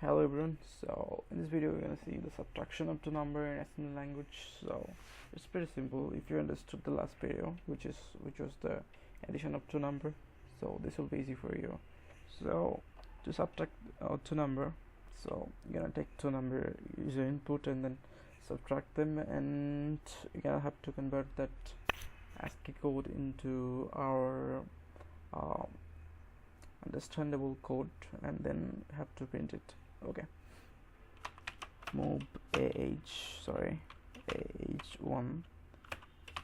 Hello everyone, so in this video we're going to see the subtraction of two number in assembly language. So it's pretty simple if you understood the last video, which was the addition of two number. So this will be easy for you. So to subtract two number, so you're gonna take two number, use your input and then subtract them, and you're gonna have to convert that ASCII code into our understandable code and then have to print it. Okay, move AH1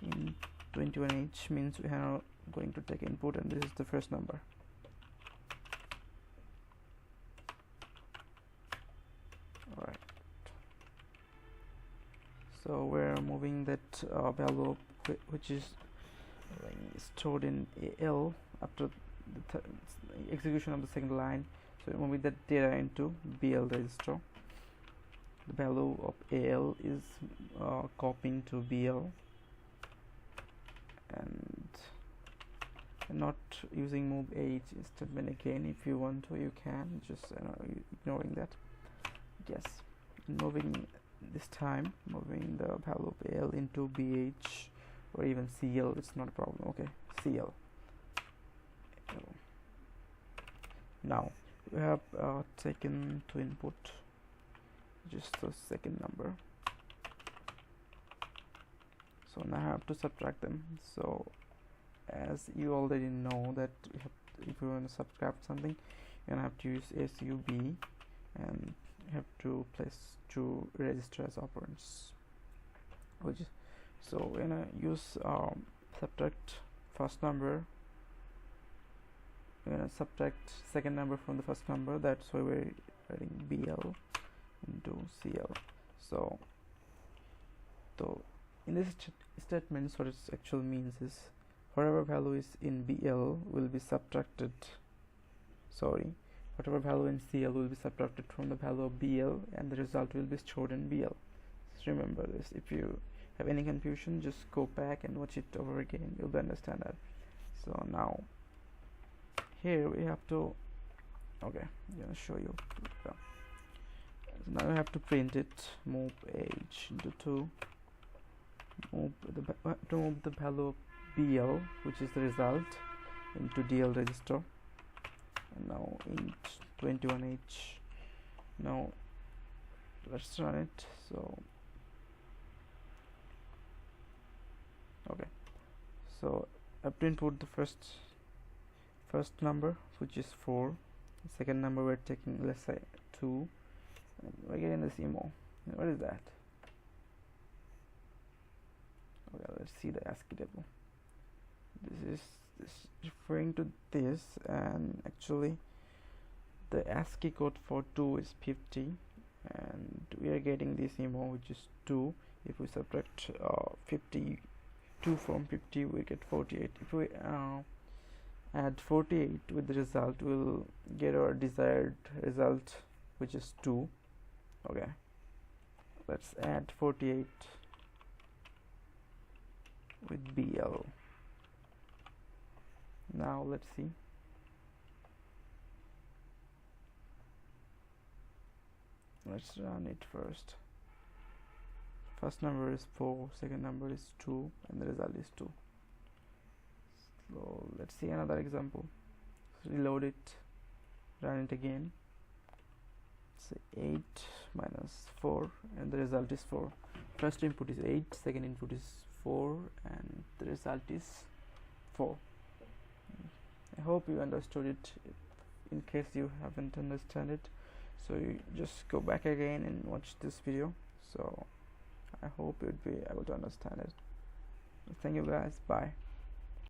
in 21H means we are going to take input and this is the first number. Alright, so we're moving that value which is stored in AL after the execution of the second line. So moving that data into BL register. The value of AL is copying to BL, and not using move H statement again. If you want to, you can, just ignoring that. Yes, moving this time, moving the value of AL into BH or even CL, it's not a problem. Okay, CL. Now we have taken to input just the second number, so now I have to subtract them. So as you already know that if you want to subtract something, you're gonna have to use SUB and you have to place two register as operands, which is, so we're gonna use subtract first number. We're gonna subtract second number from the first number. That's why we're writing BL into CL. So in this statement, what it actually means is whatever value is in BL will be subtracted. Whatever value in CL will be subtracted from the value of BL, and the result will be stored in BL. Just remember this. If you have any confusion, just go back and watch it over again. You'll understand that. So now here we have to, okay, I'm gonna show you. So now we have to print it. Move H into 2. Move the value of BL, which is the result, into DL register. And now in 21H. Now let's run it. So okay, so I have to input the first number, which is 4. The second number we're taking, let's say 2, and we're getting this emo. What is that? Okay, let's see the ASCII table. This referring to this, and actually the ASCII code for 2 is 50, and we are getting this emo, which is 2. If we subtract 52 from 50, we get 48. If we add 48 with the result, we'll get our desired result, which is 2. Okay, let's add 48 with BL. Now let's see. Let's run it first. First number is 4, second number is 2, and the result is 2. So let's see another example. Reload it, run it again. Say 8 minus 4, and the result is 4. First input is 8, second input is 4, and the result is 4. I hope you understood it. In case you haven't understood it, so you just go back again and watch this video. So I hope you'd be able to understand it. Thank you guys, bye.